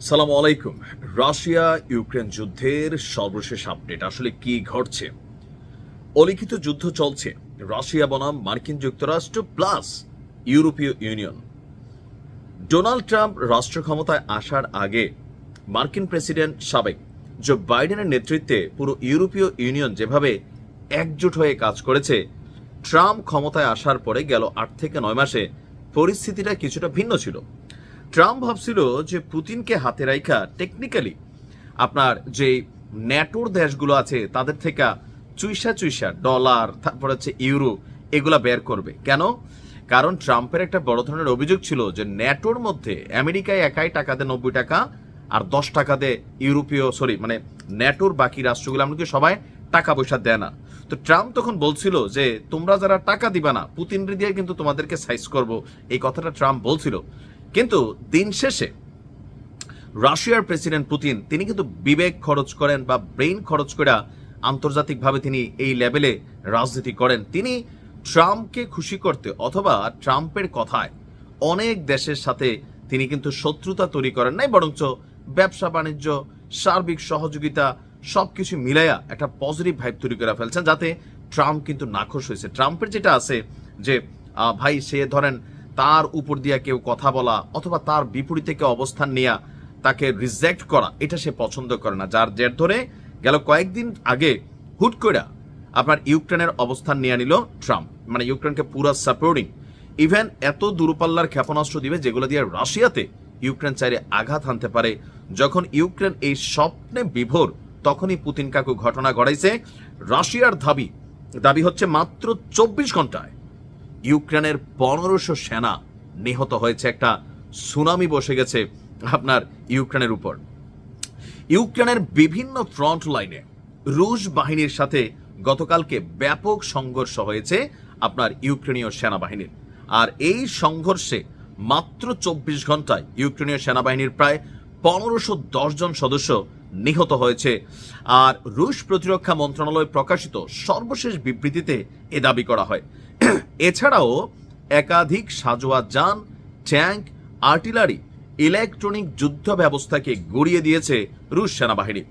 সালামু আলাইকুম। Russia Ukraine যুদ্ধের সর্বশেষ আপডেট আসলে কি ঘটছে? অলিখিত যুদ্ধ চলছে রাশিয়া বনাম মার্কিন যুক্তরাষ্ট্র প্লাস ইউরোপীয় ইউনিয়ন। ডোনাল্ড ট্রাম্প রাষ্ট্র ক্ষমতায় আসার আগে মার্কিন প্রেসিডেন্ট সাবেক জো বাইডেনের নেতৃত্বে পুরো ইউরোপীয় ইউনিয়ন যেভাবে একজোট হয়ে কাজ করেছে, ট্রাম্প ক্ষমতায় আসার পরে গেল ৮ থেকে ৯ মাসে পরিস্থিতিটা কিছুটা ভিন্ন ছিল। ট্রাম্প ভাবছিল যে পুতিনকে হাতে রাখা টেকনিক্যালি আপনার যে ন্যাটোর দেশগুলো আছে তাদের থেকে চুইসা ডলার, তারপর হচ্ছে ইউরো, এগুলা বের করবে। কেন? কারণ ট্রাম্পের একটা বড় ধরনের অভিযোগ ছিল যে ন্যাটোর মধ্যে আমেরিকায় একাই টাকা দেয় ৯০ টাকা, আর ১০ টাকা দেয় ন্যাটোর বাকি রাষ্ট্রগুলো এমনকি সবাই টাকা পয়সা দেয় না। তো ট্রাম্প তখন বলছিল যে তোমরা যারা টাকা দিবা না, পুতিন দিয়ে কিন্তু তোমাদেরকে সাইজ করব, এই কথাটা ট্রাম্প বলছিল। কিন্তু দিন শেষে রাশিয়ার প্রেসিডেন্ট পুতিন তিনি কিন্তু বিবেক খরচ করেন বা ব্রেইন খরচ করে আন্তর্জাতিকভাবে তিনি এই লেভেলে রাজনীতি করেন। তিনি ট্রাম্পকে খুশি করতে অথবা ট্রাম্পের কথায় অনেক দেশের সাথে তিনি কিন্তু শত্রুতা তৈরি করেন নাই, বরঞ্চ ব্যবসা বাণিজ্য, সার্বিক সহযোগিতা সবকিছু মিলাইয়া একটা পজিটিভ ভাইব তৈরি করে ফেলছেন, যাতে ট্রাম্প কিন্তু নাখোশ হয়েছে। ট্রাম্পের যেটা আছে যে ভাই সে ধরেন তার উপর দিয়ে কেউ কথা বলা অথবা তার বিপরীতে কেউ অবস্থান নেওয়া, তাকে রিজেক্ট করা, এটা সে পছন্দ করে না। যার জের ধরে গেল কয়েকদিন আগে হুট করে আপনার ইউক্রেনের অবস্থান নিয়ে নিল ট্রাম্প, মানে ইউক্রেনকে পুরো সাপোর্টিং, ইভেন এত দূরপাল্লার ক্ষেপণাস্ত্র দিবে যেগুলো দিয়ে রাশিয়াতে ইউক্রেন চাইলে আঘাত হানতে পারে। যখন ইউক্রেন এই স্বপ্নে বিভোর, তখনই পুতিন কাকু ঘটনা ঘটাইছে। রাশিয়ার দাবি হচ্ছে মাত্র ২৪ ঘন্টায় ইউক্রেনের ১৫০০ সেনা নিহত হয়েছে। একটা সুনামি বসে গেছে আপনার ইউক্রেনের উপর। ইউক্রেনের বিভিন্ন ফ্রন্ট লাইনে রুশ বাহিনীর সাথে গতকালকে ব্যাপক সংঘর্ষ হয়েছে আপনার ইউক্রেনীয় সেনাবাহিনীর। আর এই সংঘর্ষে মাত্র ২৪ ঘন্টায় ইউক্রেনীয় সেনাবাহিনীর প্রায় ১৫১০ জন সদস্য নিহত হয়েছে। আর রুশ প্রতিরক্ষা মন্ত্রণালয় প্রকাশিত সর্বশেষ বিবৃতিতে এ দাবি করা হয়। এছাড়াও একাধিক সাজোয়া যান, ট্যাঙ্ক, আর্টিলারি, ইলেকট্রনিক যুদ্ধ ব্যবস্থাকে গড়িয়ে দিয়েছে রুশ সেনাবাহিনী।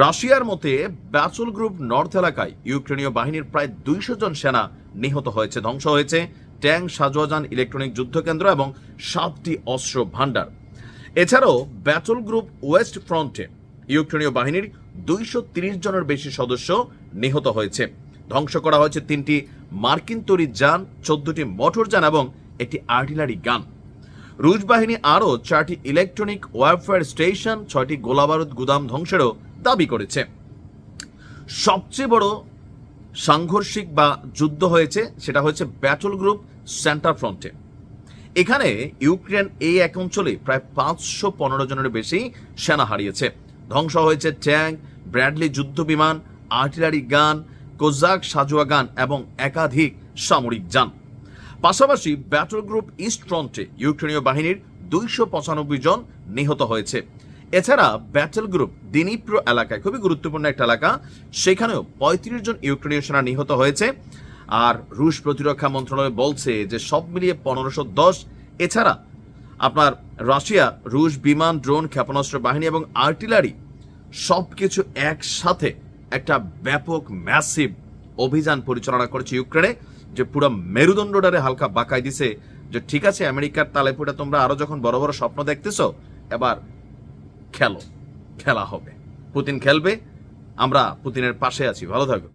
রাশিয়ার মতে ব্যাচল গ্রুপ নর্থ এলাকায় ইউক্রেনীয় বাহিনীর প্রায় ২০০ জন সেনা নিহত হয়েছে, ধ্বংস হয়েছে ট্যাঙ্ক, সাজোয়া যান, ইলেকট্রনিক যুদ্ধকেন্দ্র এবং ৭টি অস্ত্র ভাণ্ডার। এছাড়াও ব্যাচল গ্রুপ ওয়েস্ট ফ্রন্টে ইউক্রেনীয় বাহিনীর ২৩০ জনের বেশি সদস্য নিহত হয়েছে। ধ্বংস করা হয়েছে ৩টি মার্কিন তৈরি যান, ১৪টি মোটর যান এবং একটি আর্টিলারি গান। রুশ বাহিনী আরও ৪টি ইলেকট্রনিক ওয়ারফেয়ার স্টেশন, ৬টি গোলাবারুদ গুদাম ধ্বংসেরও দাবি করেছে। সবচেয়ে বড় সাংঘর্ষিক বা যুদ্ধ হয়েছে সেটা হচ্ছে ব্যাটল গ্রুপ সেন্টার ফ্রন্টে। এখানে ইউক্রেন এই এক অঞ্চলে প্রায় ৫১৫ জনের বেশি সেনা হারিয়েছে। ধ্বংস হয়েছে ট্যাঙ্ক, ব্র্যাডলি যুদ্ধ বিমান, আর্টিলারি গান, কোজাক সাজোয়া গান এবং একাধিক সামরিক যান। পাশাপাশি ব্যাটল গ্রুপ ইস্ট ফ্রন্টে ইউক্রেনীয় বাহিনীর ২৯৫ জন নিহত হয়েছে। এছাড়া ব্যাটল গ্রুপ দিনিপ্রো এলাকায়, খুবই গুরুত্বপূর্ণ একটা এলাকা, সেখানেও ৩৫ জন ইউক্রেনীয় সেনা নিহত হয়েছে। আর রুশ প্রতিরক্ষা মন্ত্রণালয় বলছে যে সব মিলিয়ে ১৫১০। এছাড়া আপনার রাশিয়া রুশ বিমান, ড্রোন, ক্ষেপণাস্ত্র বাহিনী এবং আর্টিলারি সবকিছু একসাথে একটা ব্যাপক ম্যাসিভ অভিযান পরিচালনা করেছে ইউক্রেনে, যে পুরো মেরুদণ্ডটারে হালকা বাঁকাই দিছে যে ঠিক আছে আমেরিকার তালেপুটা তোমরা আরো যখন বড় বড় স্বপ্ন দেখতেছো, এবার খেলা হবে, পুতিন খেলবে, আমরা পুতিনের পাশে আছি। ভালো থাকো।